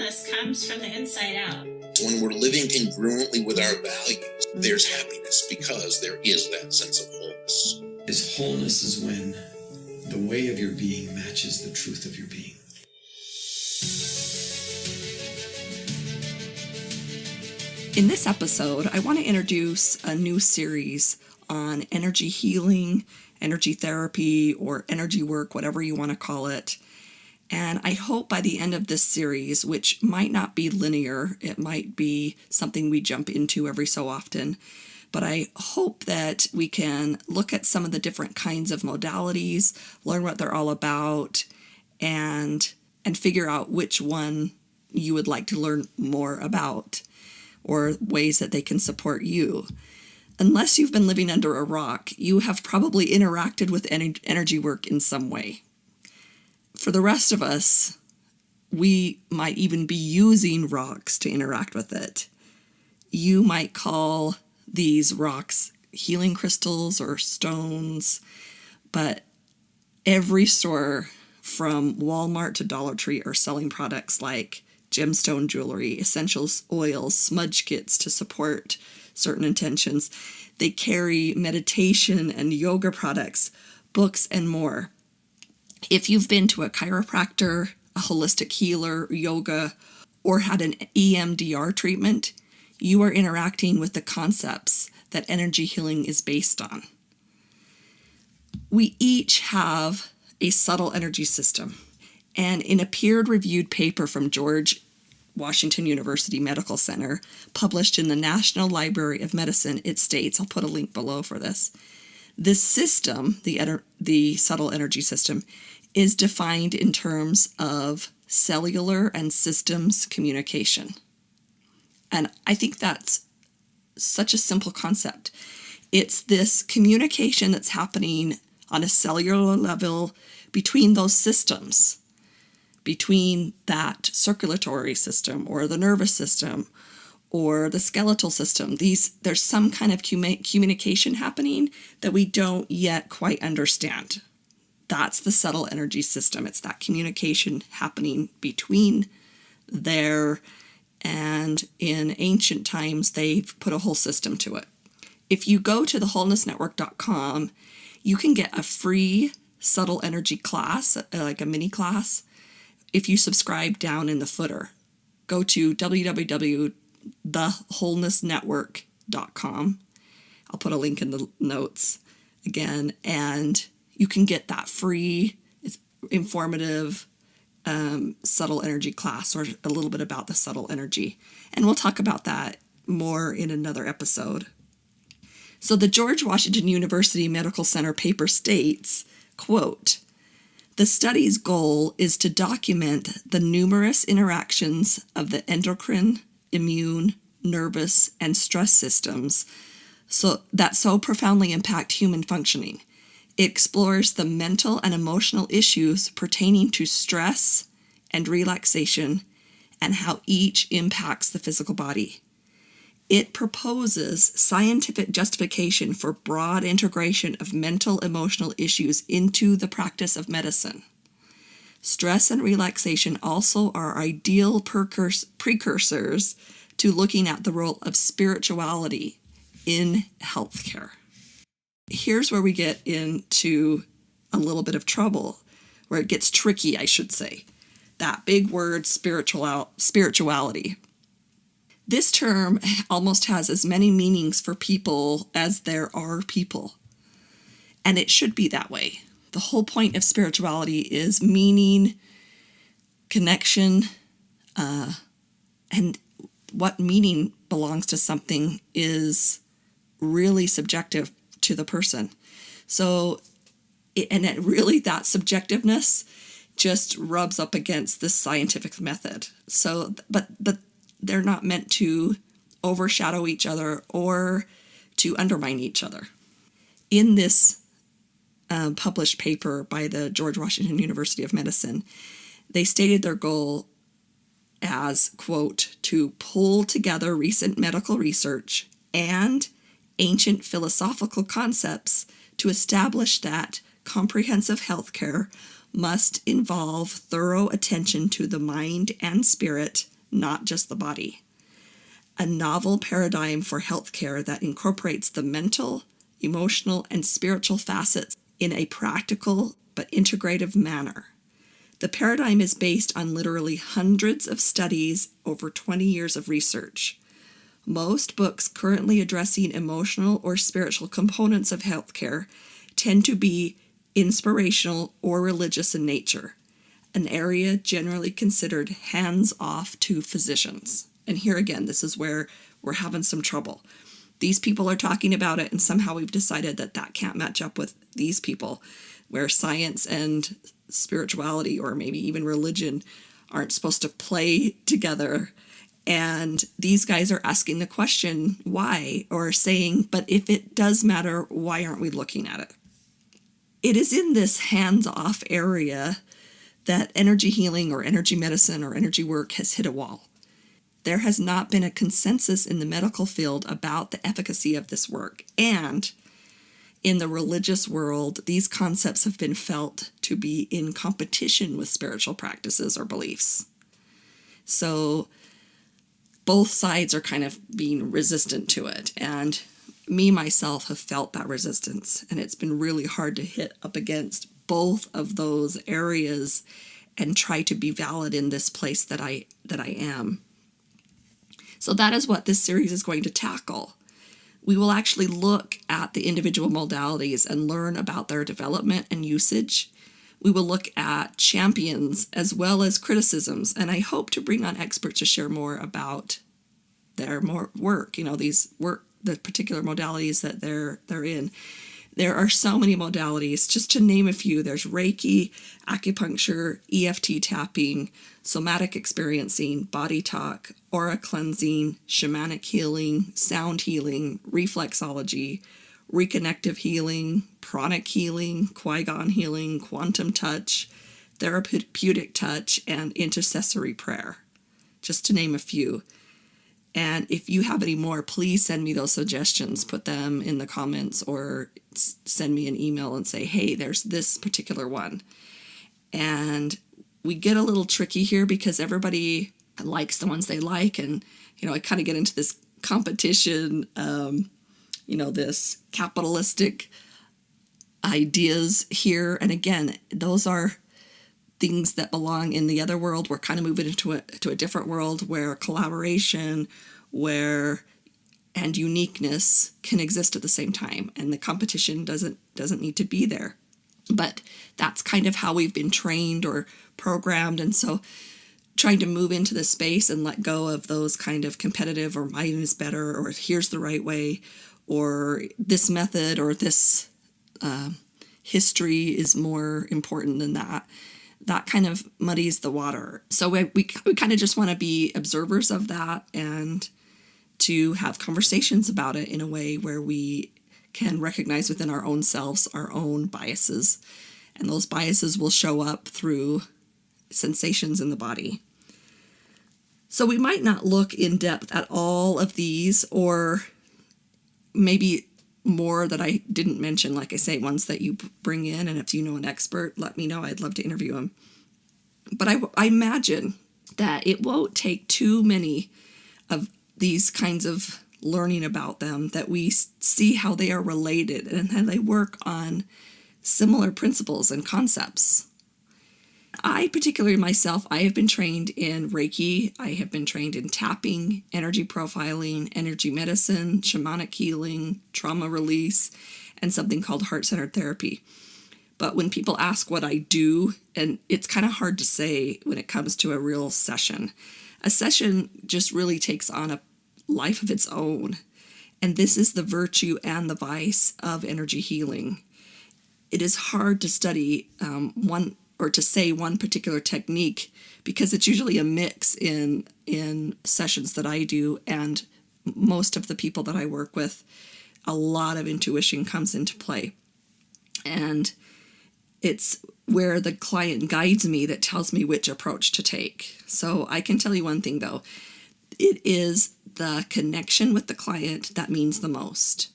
wholeness comes from the inside out. When we're living congruently with our values, there's happiness because there is that sense of wholeness. Wholeness is when the way of your being matches the truth of your being. In this episode, I want to introduce a new series on energy healing, energy therapy, or energy work, whatever you want to call it. And I hope by the end of this series, which might not be linear, it might be something we jump into every so often, but I hope that we can look at some of the different kinds of modalities, learn what they're all about, and figure out which one you would like to learn more about, or ways that they can support you. Unless you've been living under a rock, you have probably interacted with energy work in some way. For the rest of us, we might even be using rocks to interact with it. You might call these rocks healing crystals or stones, but every store from Walmart to Dollar Tree are selling products like gemstone jewelry, essentials oils, smudge kits to support certain intentions. They carry meditation and yoga products, books, and more. If you've been to a chiropractor, a holistic healer, yoga, or had an EMDR treatment, you are interacting with the concepts that energy healing is based on. We each have a subtle energy system. And in a peer-reviewed paper from George Washington University Medical Center, published in the National Library of Medicine, it states, I'll put a link below for this system, the subtle energy system, is defined in terms of cellular and systems communication. And I think that's such a simple concept. It's this communication that's happening on a cellular level between those systems, between that circulatory system or the nervous system or the skeletal system. There's some kind of communication happening that we don't yet quite understand. That's the subtle energy system. It's that communication happening between there, and in ancient times, they've put a whole system to it. If you go to thewholenessnetwork.com, you can get a free subtle energy class, like a mini class, if you subscribe down in the footer. Go to www.thewholenessnetwork.com. I'll put a link in the notes again, and you can get that free, informative, subtle energy class, or a little bit about the subtle energy. And we'll talk about that more in another episode. So the George Washington University Medical Center paper states, quote, "The study's goal is to document the numerous interactions of the endocrine, immune, nervous, and stress systems that so profoundly impact human functioning. It explores the mental and emotional issues pertaining to stress and relaxation and how each impacts the physical body. It proposes scientific justification for broad integration of mental emotional issues into the practice of medicine. Stress and relaxation also are ideal precursors to looking at the role of spirituality in healthcare." Here's where we get into a little bit of trouble, where it gets tricky, I should say. That big word, spirituality. This term almost has as many meanings for people as there are people. And it should be that way. The whole point of spirituality is meaning, connection, and what meaning belongs to something is really subjective to the person. So, that subjectiveness just rubs up against this scientific method. So, but they're not meant to overshadow each other or to undermine each other. In this published paper by the George Washington University of Medicine, they stated their goal as, quote, "to pull together recent medical research and ancient philosophical concepts to establish that comprehensive healthcare must involve thorough attention to the mind and spirit, not just the body. A novel paradigm for healthcare that incorporates the mental, emotional, and spiritual facets in a practical but integrative manner. The paradigm is based on literally hundreds of studies over 20 years of research. Most books currently addressing emotional or spiritual components of healthcare tend to be inspirational or religious in nature, an area generally considered hands-off to physicians. And here again, this is where we're having some trouble. These people are talking about it, and somehow we've decided that that can't match up with these people, where science and spirituality, or maybe even religion, aren't supposed to play together. And these guys are asking the question, why? Or saying, but if it does matter, why aren't we looking at it? It is in this hands-off area that energy healing or energy medicine or energy work has hit a wall. There has not been a consensus in the medical field about the efficacy of this work. And in the religious world, these concepts have been felt to be in competition with spiritual practices or beliefs. So both sides are kind of being resistant to it. And me, myself, have felt that resistance. And it's been really hard to hit up against both of those areas and try to be valid in this place that I am. So that is what this series is going to tackle. We will actually look at the individual modalities and learn about their development and usage. We will look at champions as well as criticisms, and I hope to bring on experts to share more about their work, the particular modalities that they're in. There are so many modalities. Just to name a few, there's Reiki, acupuncture, EFT tapping, somatic experiencing, body talk, aura cleansing, shamanic healing, sound healing, reflexology, reconnective healing, pranic healing, Qui-Gon healing, quantum touch, therapeutic touch, and intercessory prayer, just to name a few. And if you have any more, please send me those suggestions. Put them in the comments or send me an email and say, hey, there's this particular one. And we get a little tricky here because everybody likes the ones they like. And, I kind of get into this competition, this capitalistic ideas here. And again, those are things that belong in the other world. We're kind of moving into a different world where collaboration, and uniqueness can exist at the same time, and the competition doesn't need to be there. But that's kind of how we've been trained or programmed, and so trying to move into this space and let go of those kind of competitive or mine is better or here's the right way or this method or this history is more important than that. That kind of muddies the water. So we kind of just want to be observers of that and to have conversations about it in a way where we can recognize within our own selves our own biases. And those biases will show up through sensations in the body. So we might not look in depth at all of these, or maybe more that I didn't mention, like I say, ones that you bring in, and if you know an expert, let me know. I'd love to interview them. But I imagine that it won't take too many of these kinds of learning about them that we see how they are related and how they work on similar principles and concepts. I particularly myself, I have been trained in Reiki, I have been trained in tapping, energy profiling, energy medicine, shamanic healing, trauma release, and something called heart-centered therapy. But when people ask what I do, and it's kind of hard to say when it comes to a real session. A session just really takes on a life of its own. And this is the virtue and the vice of energy healing. It is hard to study one or to say one particular technique because it's usually a mix in sessions that I do, and most of the people that I work with, a lot of intuition comes into play. And it's where the client guides me that tells me which approach to take. So I can tell you one thing though, it is the connection with the client that means the most.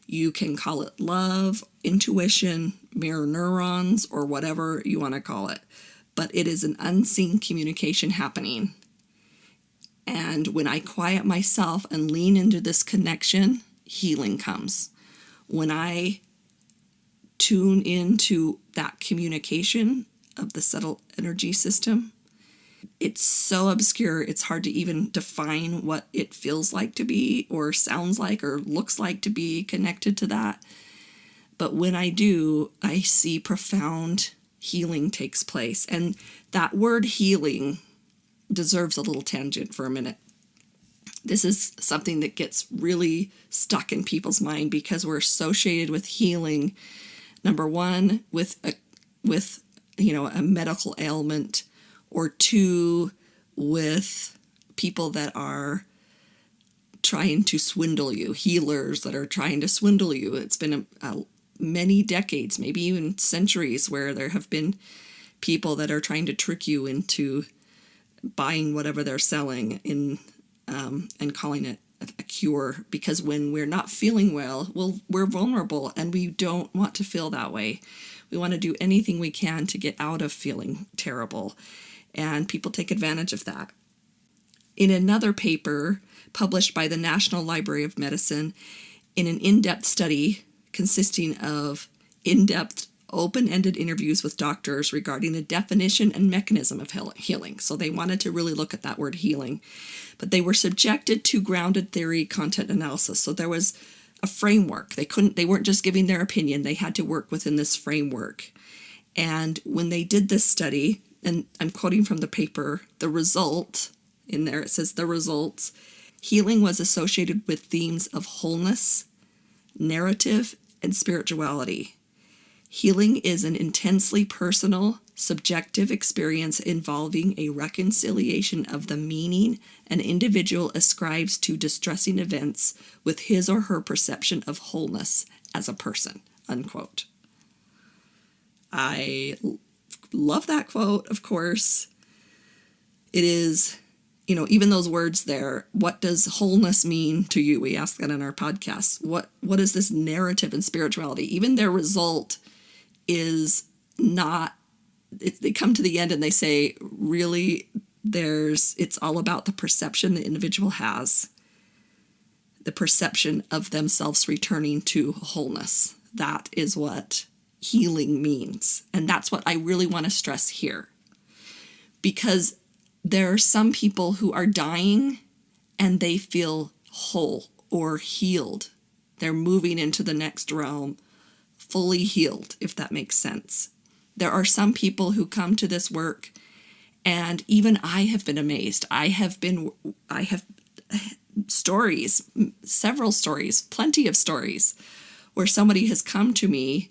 You can call it love, intuition, mirror neurons, or whatever you want to call it. But it is an unseen communication happening. And when I quiet myself and lean into this connection, healing comes. When I tune into that communication of the subtle energy system, it's so obscure, it's hard to even define what it feels like to be, or sounds like, or looks like to be connected to that. But when I do, I see profound healing takes place. And that word healing deserves a little tangent for a minute. This is something that gets really stuck in people's mind because we're associated with healing, number one, with a medical ailment, or two, with people that are trying to swindle you, healers that are trying to swindle you. It's been many decades, maybe even centuries, where there have been people that are trying to trick you into buying whatever they're selling and calling it a cure, because when we're not feeling well, we're vulnerable and we don't want to feel that way. We want to do anything we can to get out of feeling terrible, and people take advantage of that. In another paper published by the National Library of Medicine, in an in-depth study consisting of in-depth open-ended interviews with doctors regarding the definition and mechanism of healing. So they wanted to really look at that word healing. But they were subjected to grounded theory content analysis. So there was a framework. They weren't just giving their opinion. They had to work within this framework. And when they did this study, and I'm quoting from the paper, the result, in there it says the results, healing was associated with themes of wholeness, narrative, and spirituality. Healing is an intensely personal, subjective experience involving a reconciliation of the meaning an individual ascribes to distressing events with his or her perception of wholeness as a person, unquote. I love that quote, of course. It is, even those words there, what does wholeness mean to you? We ask that in our podcast. What is this narrative and spirituality? Even their result is not, they come to the end and they say, really, it's all about the perception the individual has, the perception of themselves returning to wholeness. That is what healing means. And that's what I really want to stress here. Because there are some people who are dying and they feel whole or healed. They're moving into the next realm fully healed, if that makes sense. There are some people who come to this work, and even I have been amazed. I have stories, several stories, plenty of stories, where somebody has come to me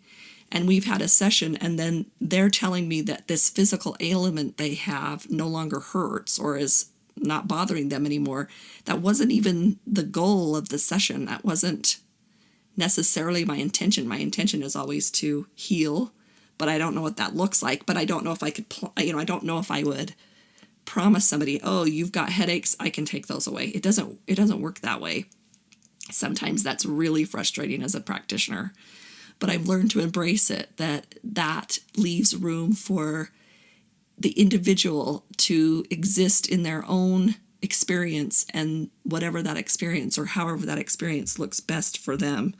and we've had a session, and then they're telling me that this physical ailment they have no longer hurts or is not bothering them anymore. That wasn't even the goal of the session. That wasn't necessarily my intention. My intention is always to heal, but I don't know what that looks like. But I don't know if I could, I don't know if I would promise somebody, oh, you've got headaches, I can take those away. It doesn't work that way. Sometimes that's really frustrating as a practitioner, but I've learned to embrace it, that leaves room for the individual to exist in their own experience, and whatever that experience or however that experience looks best for them,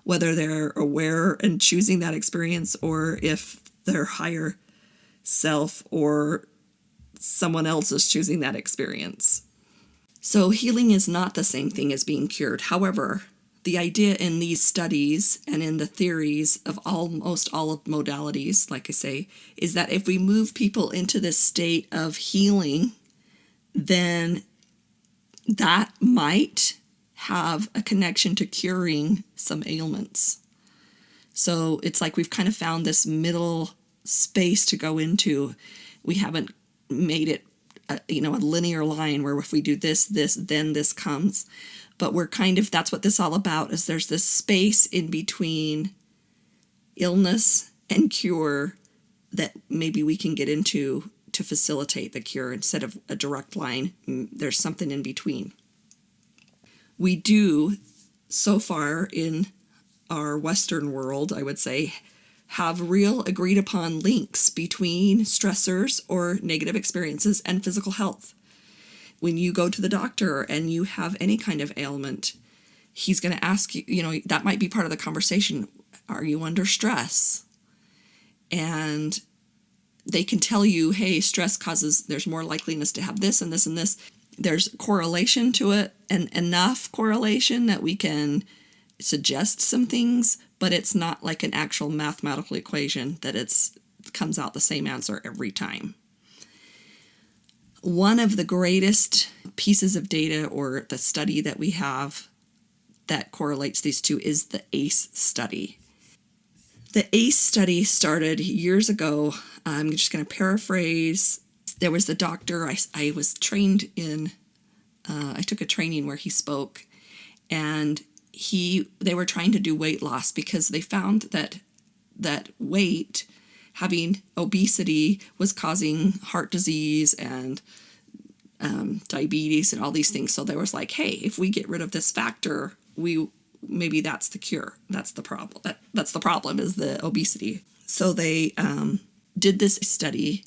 whether they're aware and choosing that experience, or if their higher self or someone else is choosing that experience. So healing is not the same thing as being cured. However, the idea in these studies and in the theories of almost all of modalities, like I say, is that if we move people into this state of healing, then that might have a connection to curing some ailments. So it's like we've kind of found this middle space to go into. We haven't made it a linear line where if we do this, then this comes. But that's what this is all about, is there's this space in between illness and cure that maybe we can get into to facilitate the cure instead of a direct line. There's something in between. We do, so far in our Western world, I would say, have real agreed upon links between stressors or negative experiences and physical health. when you go to the doctor and you have any kind of ailment, he's going to ask you, that might be part of the conversation. Are you under stress? And they can tell you, hey, stress there's more likeliness to have this and this and this. There's correlation to it, and enough correlation that we can suggest some things, but it's not like an actual mathematical equation that comes out the same answer every time. One of the greatest pieces of data or the study that we have that correlates these two is the ACE study. The ACE study started years ago. I'm just going to paraphrase. There was the doctor I was trained in. I took a training where he spoke, and they were trying to do weight loss because they found that having obesity was causing heart disease and diabetes and all these things. So there was like, hey, if we get rid of this factor, maybe that's the cure. That's the problem. That's the problem, is the obesity. So they did this study,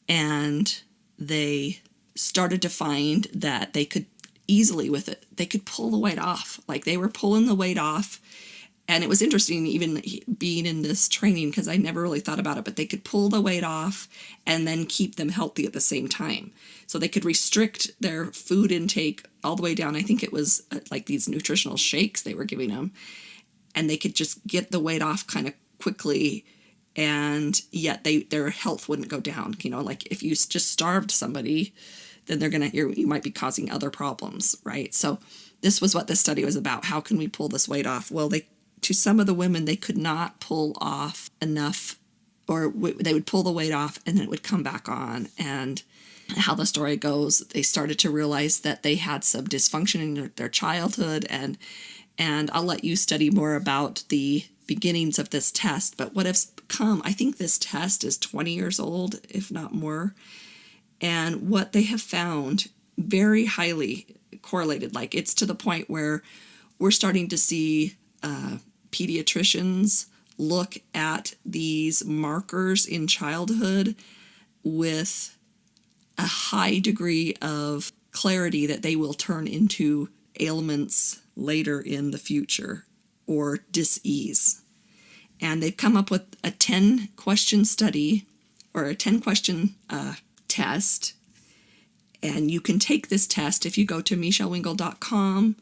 and they started to find that they could easily with it, they could pull the weight off. Like, they were pulling the weight off. And it was interesting even being in this training, because I never really thought about it, but they could pull the weight off and then keep them healthy at the same time. So they could restrict their food intake all the way down. I think it was like these nutritional shakes they were giving them, and they could just get the weight off kind of quickly, and yet their health wouldn't go down. Like if you just starved somebody, then you might be causing other problems, right? So this was what this study was about. How can we pull this weight off? Well, to some of the women, they could not pull off enough, or they would pull the weight off and then it would come back on. And how the story goes, they started to realize that they had some dysfunction in their childhood. And I'll let you study more about the beginnings of this test. But what has come, I think this test is 20 years old, if not more. And what they have found, very highly correlated, like it's to the point where we're starting to see pediatricians look at these markers in childhood with a high degree of clarity that they will turn into ailments later in the future or dis-ease. And they've come up with a 10-question study, or a 10-question test. And you can take this test if you go to mechellewingle.com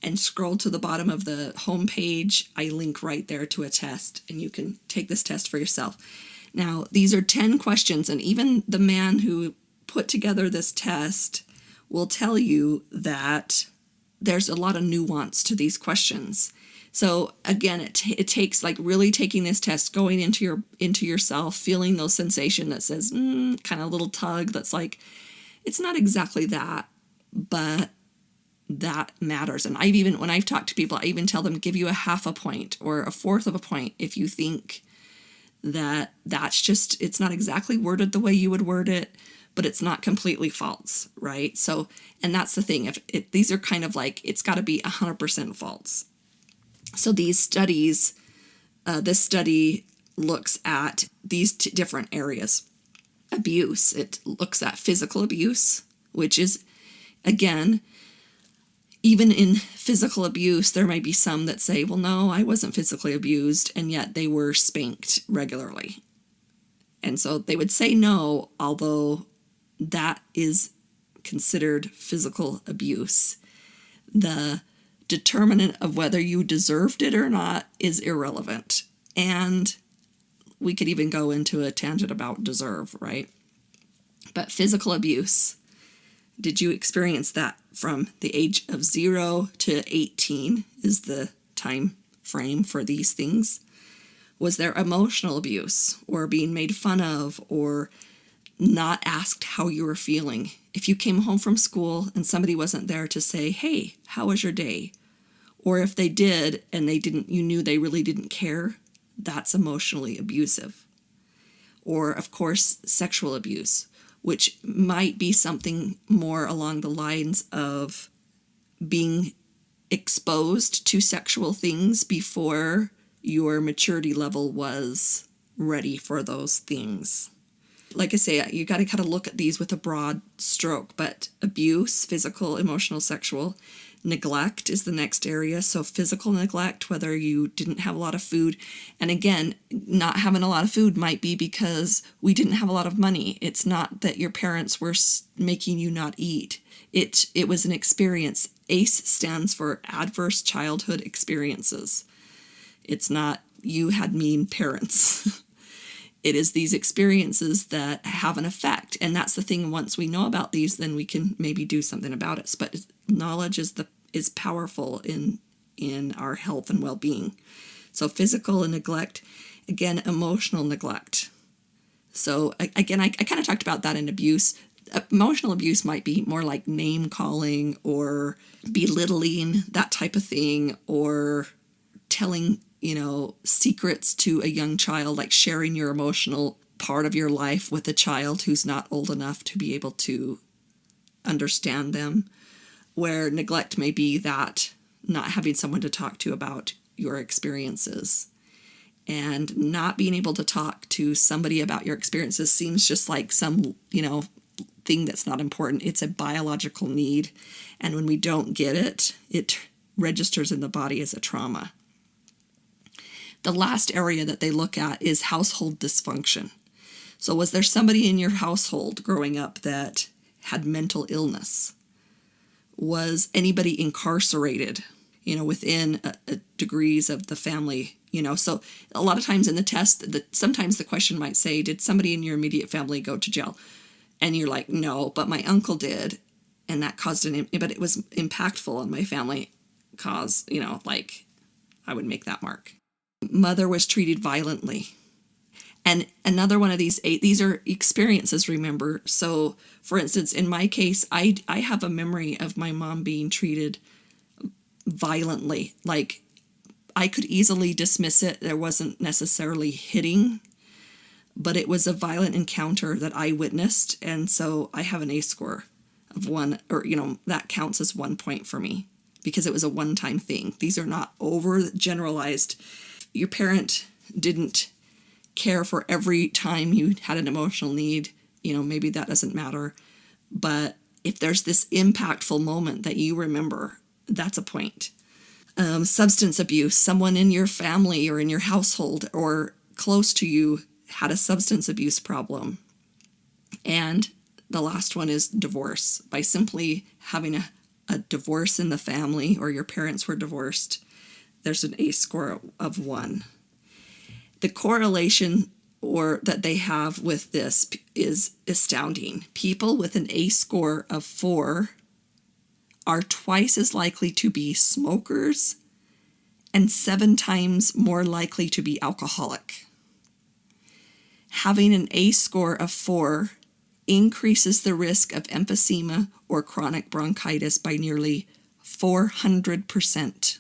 and scroll to the bottom of the homepage. I link right there to a test, and you can take this test for yourself. Now, these are 10 questions, and even the man who put together this test will tell you that there's a lot of nuance to these questions. So again, it takes like really taking this test, going into yourself, feeling those sensation that says kind of little tug that's like, it's not exactly that, but that matters. And when I've talked to people, I even tell them, give you a half a point or a fourth of a point if you think that's just, it's not exactly worded the way you would word it, but it's not completely false, right? So, and that's the thing. These are kind of like, it's got to be 100% false. So these studies, this study looks at these different areas. Abuse, it looks at physical abuse, which is, again, even in physical abuse, there might be some that say, well, no, I wasn't physically abused, and yet they were spanked regularly. And so they would say no, although that is considered physical abuse. The determinant of whether you deserved it or not is irrelevant. And we could even go into a tangent about deserve, right? But physical abuse, did you experience that from the age of 0 to 18 is the time frame for these things? Was there emotional abuse or being made fun of or not asked how you were feeling? If you came home from school and somebody wasn't there to say, hey, how was your day? Or if they did and you knew they really didn't care, that's emotionally abusive. Or, of course, sexual abuse, which might be something more along the lines of being exposed to sexual things before your maturity level was ready for those things. like I say, you got to kind of look at these with a broad stroke, but abuse, physical, emotional, sexual. Neglect is the next area. So physical neglect, whether you didn't have a lot of food. And again, not having a lot of food might be because we didn't have a lot of money. It's not that your parents were making you not eat. It was an experience. ACE stands for Adverse Childhood Experiences. It's not you had mean parents. It is these experiences that have an effect. And that's the thing. Once we know about these, then we can maybe do something about it. But knowledge is powerful in our health and well-being. So physical and neglect, again, emotional neglect. So again, I kind of talked about that in abuse. Emotional abuse might be more like name calling or belittling, that type of thing, or telling secrets to a young child, like sharing your emotional part of your life with a child who's not old enough to be able to understand them. Where neglect may be that not having someone to talk to about your experiences. And not being able to talk to somebody about your experiences seems just like some, thing that's not important. It's a biological need. And when we don't get it, it registers in the body as a trauma. The last area that they look at is household dysfunction. So was there somebody in your household growing up that had mental illness? Was anybody incarcerated, within degrees of the family? So a lot of times in the test, sometimes the question might say, did somebody in your immediate family go to jail? And you're like, no, but my uncle did. And that caused but it was impactful on my family cause, I would make that mark. Mother was treated violently. And another one of these are experiences, remember. So, for instance, in my case, I have a memory of my mom being treated violently. Like, I could easily dismiss it. There wasn't necessarily hitting, but it was a violent encounter that I witnessed. And so I have an ACE score of 1, or, that counts as 1 point for me because it was a one-time thing. These are not overgeneralized. Your parent didn't care for every time you had an emotional need, maybe that doesn't matter. But if there's this impactful moment that you remember, that's a point. Substance abuse, someone in your family or in your household or close to you had a substance abuse problem. And the last one is divorce. By simply having a divorce in the family or your parents were divorced, there's an ACE score of 1. The correlation that they have with this is astounding. People with an ACE score of 4 are twice as likely to be smokers and 7 times more likely to be alcoholic. Having an ACE score of 4 increases the risk of emphysema or chronic bronchitis by nearly 400%.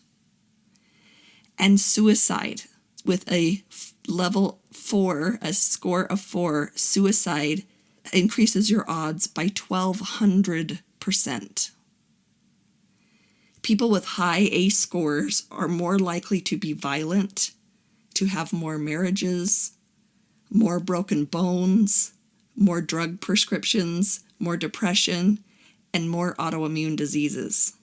And suicide with a level 4, a score of 4, suicide increases your odds by 1,200%. People with high ACE scores are more likely to be violent, to have more marriages, more broken bones, more drug prescriptions, more depression, and more autoimmune diseases.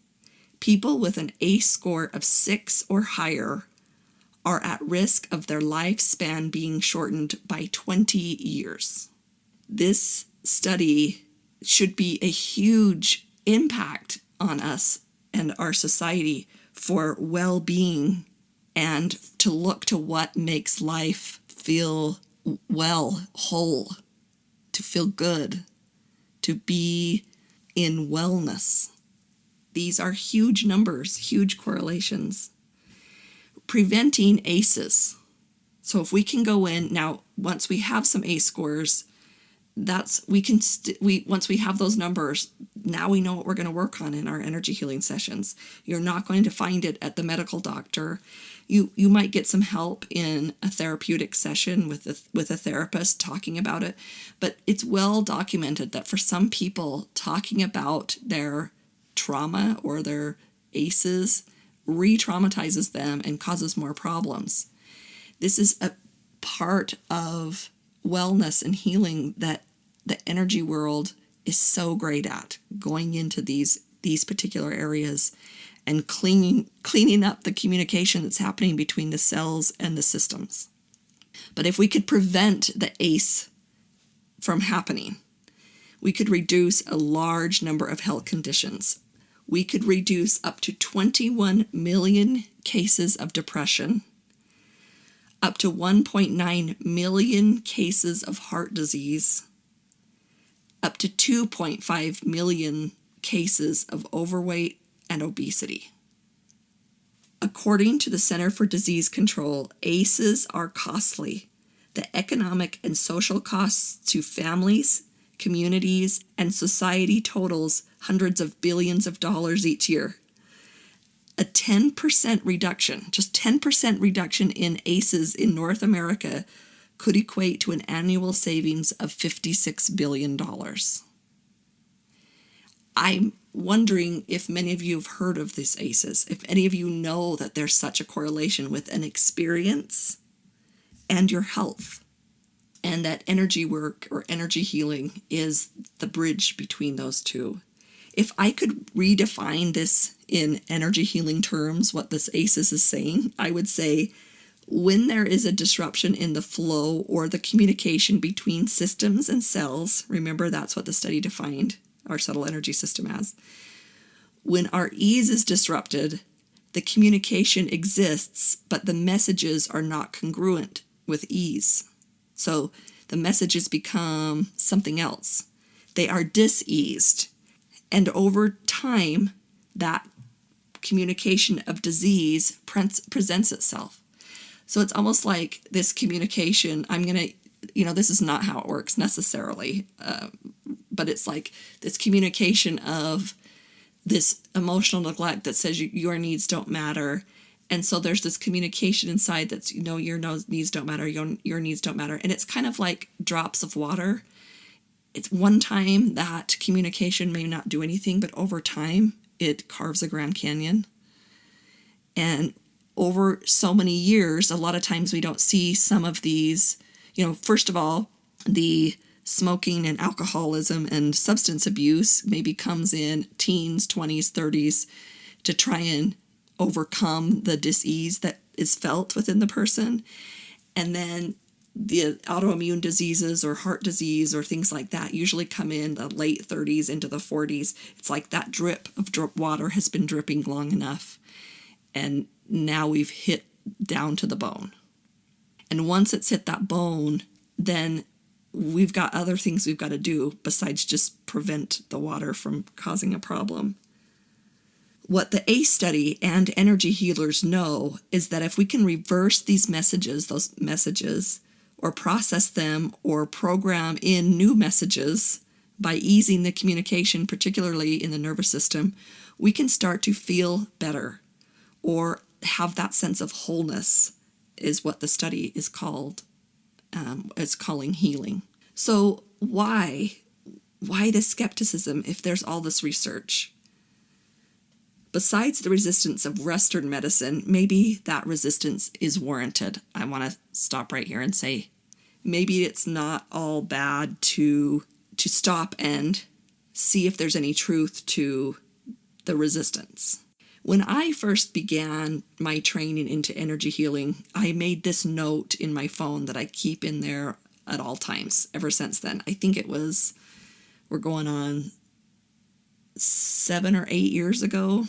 People with an ACE score of 6 or higher are at risk of their lifespan being shortened by 20 years. This study should be a huge impact on us and our society for well-being and to look to what makes life feel well, whole, to feel good, to be in wellness. These are huge numbers, huge correlations. Preventing ACEs. So if we can go in now, once we have some ACE scores, once we have those numbers, now we know what we're going to work on in our energy healing sessions. You're not going to find it at the medical doctor. You might get some help in a therapeutic session with a therapist talking about it, but it's well documented that for some people, talking about their trauma or their ACEs re-traumatizes them and causes more problems. This is a part of wellness and healing that the energy world is so great at, going into these particular areas and cleaning up the communication that's happening between the cells and the systems. But if we could prevent the ACE from happening, we could reduce a large number of health conditions. We could reduce up to 21 million cases of depression, up to 1.9 million cases of heart disease, up to 2.5 million cases of overweight and obesity. According to the Center for Disease Control, ACEs are costly. The economic and social costs to families, communities, and society totals hundreds of billions of dollars each year. A 10% reduction, just 10% reduction in ACEs in North America could equate to an annual savings of $56 billion. I'm wondering if many of you have heard of these ACEs, if any of you know that there's such a correlation with an experience and your health, and that energy work or energy healing is the bridge between those two. If I could redefine this in energy healing terms, what this ACEs is saying, I would say when there is a disruption in the flow or the communication between systems and cells, remember that's what the study defined our subtle energy system as. When our ease is disrupted, the communication exists, but the messages are not congruent with ease. So the messages become something else. They are diseased. And over time, that communication of disease presents itself. So it's almost like this communication, this is not how it works necessarily, but it's like this communication of this emotional neglect that says your needs don't matter. And so there's this communication inside that's, your needs don't matter, your needs don't matter. And it's kind of like drops of water. It's one time that communication may not do anything, but over time, it carves a Grand Canyon. And over so many years, a lot of times we don't see some of these, first of all, the smoking and alcoholism and substance abuse maybe comes in teens, 20s, 30s to try and overcome the dis-ease that is felt within the person. And then the autoimmune diseases or heart disease or things like that usually come in the late 30s into the 40s. It's like that drip of water has been dripping long enough. And now we've hit down to the bone. And once it's hit that bone, then we've got other things we've got to do besides just prevent the water from causing a problem. What the ACE study and energy healers know is that if we can reverse these messages, or process them or program in new messages by easing the communication, particularly in the nervous system, we can start to feel better or have that sense of wholeness is what the study is calling healing. So why the skepticism if there's all this research? Besides the resistance of Western medicine, maybe that resistance is warranted. I want to stop right here and say, maybe it's not all bad to stop and see if there's any truth to the resistance. When I first began my training into energy healing, I made this note in my phone that I keep in there at all times ever since then. I think we're going on 7 or 8 years ago,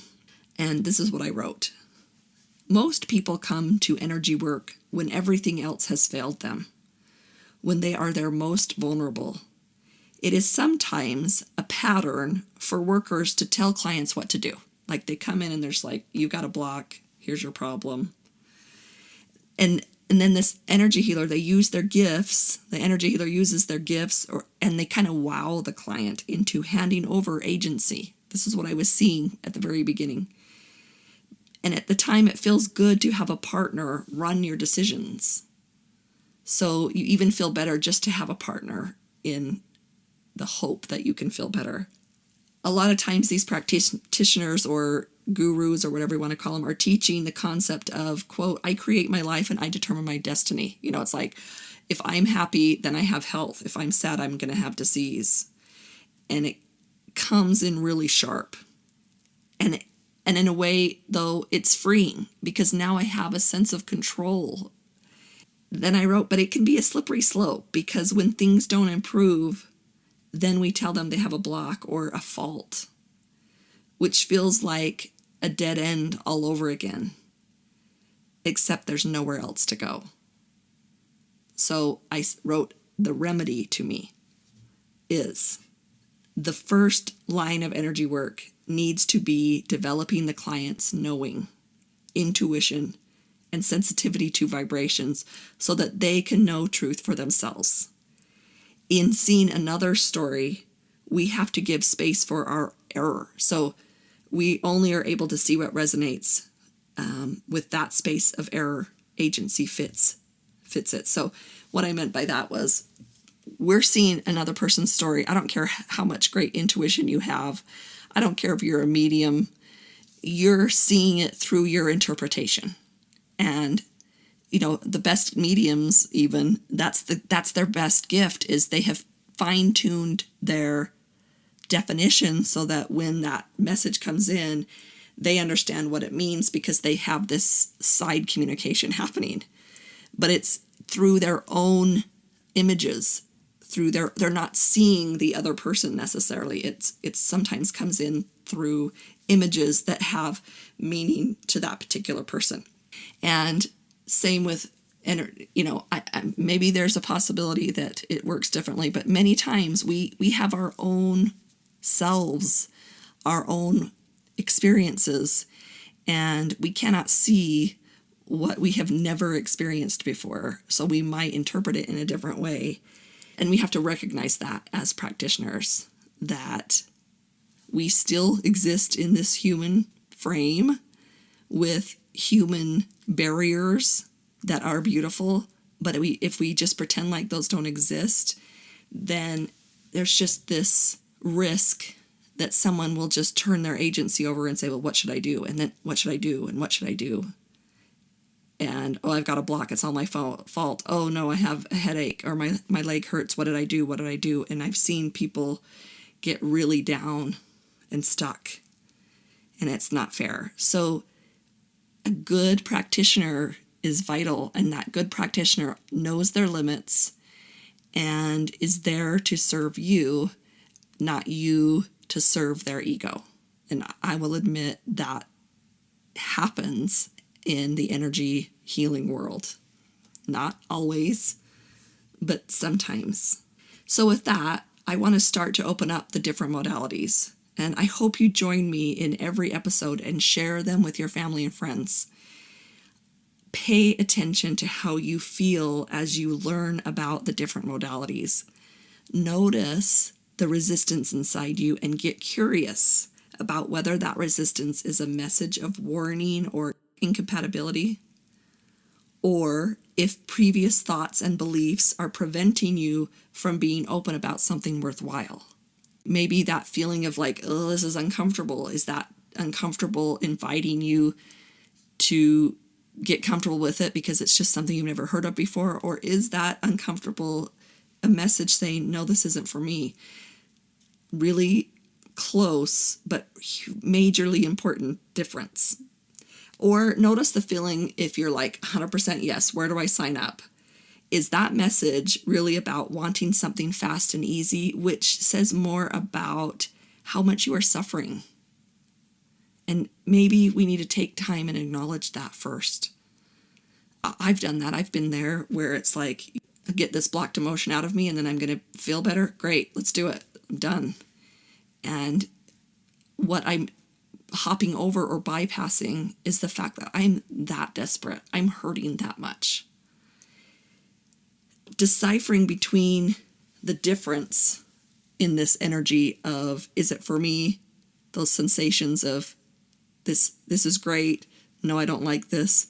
and this is what I wrote. Most people come to energy work when everything else has failed them, when they are their most vulnerable. It is sometimes a pattern for workers to tell clients what to do. Like they come in and there's like, you've got a block, here's your problem. And then this energy healer, they use their gifts, the energy healer uses their gifts, and they kind of wow the client into handing over agency. This is what I was seeing at the very beginning. And at the time, it feels good to have a partner run your decisions. So you even feel better just to have a partner in the hope that you can feel better. A lot of times these practitioners or gurus or whatever you want to call them are teaching the concept of, quote, I create my life and I determine my destiny. You know, it's like, if I'm happy, then I have health. If I'm sad, I'm going to have disease. And it comes in really sharp. And in a way, though, it's freeing because now I have a sense of control. Then I wrote, but it can be a slippery slope because when things don't improve, then we tell them they have a block or a fault, which feels like a dead end all over again, except there's nowhere else to go. So I wrote, the remedy to me is the first line of energy work needs to be developing the client's knowing, intuition, and sensitivity to vibrations so that they can know truth for themselves. In seeing another story, we have to give space for our error. So we only are able to see what resonates with that space of error. Agency fits it. So what I meant by that was, we're seeing another person's story. I don't care how much great intuition you have. I don't care if you're a medium. You're seeing it through your interpretation. And, you know, the best mediums, even, that's their best gift, is they have fine-tuned their definition so that when that message comes in, they understand what it means because they have this side communication happening. But it's through their own images, they're not seeing the other person necessarily. It's sometimes comes in through images that have meaning to that particular person. And same with, you know, maybe there's a possibility that it works differently, but many times we have our own selves, our own experiences, and we cannot see what we have never experienced before. So we might interpret it in a different way. And we have to recognize that as practitioners, that we still exist in this human frame with human barriers that are beautiful. But if we just pretend like those don't exist, then there's just this risk that someone will just turn their agency over and say, well, what should I do? And then what should I do? And what should I do? And, oh, I've got a block. It's all my fault. Oh, no, I have a headache, or my leg hurts. What did I do? What did I do? And I've seen people get really down and stuck, and it's not fair. So a good practitioner is vital, and that good practitioner knows their limits and is there to serve you, not you to serve their ego. And I will admit that happens in the energy healing world. Not always, but sometimes. So with that, I want to start to open up the different modalities. And I hope you join me in every episode and share them with your family and friends. Pay attention to how you feel as you learn about the different modalities. Notice the resistance inside you and get curious about whether that resistance is a message of warning or incompatibility, or if previous thoughts and beliefs are preventing you from being open about something worthwhile. Maybe that feeling of like, oh, this is uncomfortable. Is that uncomfortable inviting you to get comfortable with it because it's just something you've never heard of before? Or is that uncomfortable a message saying, no, this isn't for me? Really close, but majorly important difference. Or notice the feeling if you're like 100% yes, where do I sign up? Is that message really about wanting something fast and easy, which says more about how much you are suffering? And maybe we need to take time and acknowledge that first. I've done that. I've been there where it's like, get this blocked emotion out of me and then I'm going to feel better. Great, let's do it. I'm done. And what I'm hopping over or bypassing is the fact that I'm that desperate. I'm hurting that much. Deciphering between the difference in this energy of, is it for me? Those sensations of this is great. No, I don't like this.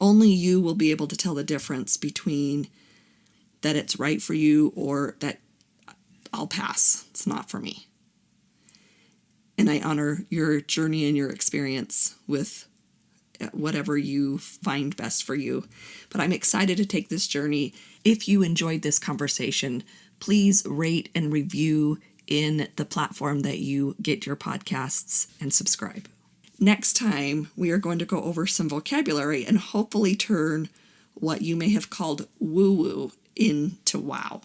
Only you will be able to tell the difference between that it's right for you or that I'll pass. It's not for me. And I honor your journey and your experience with whatever you find best for you. But I'm excited to take this journey. If you enjoyed this conversation, please rate and review in the platform that you get your podcasts and subscribe. Next time, we are going to go over some vocabulary and hopefully turn what you may have called woo-woo into wow.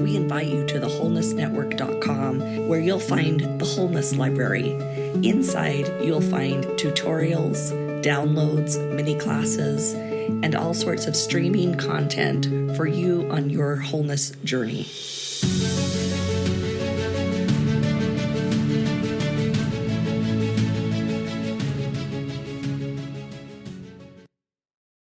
We invite you to the wholenessnetwork.com, where you'll find the Wholeness Library. Inside, you'll find tutorials, downloads, mini classes, and all sorts of streaming content for you on your wholeness journey.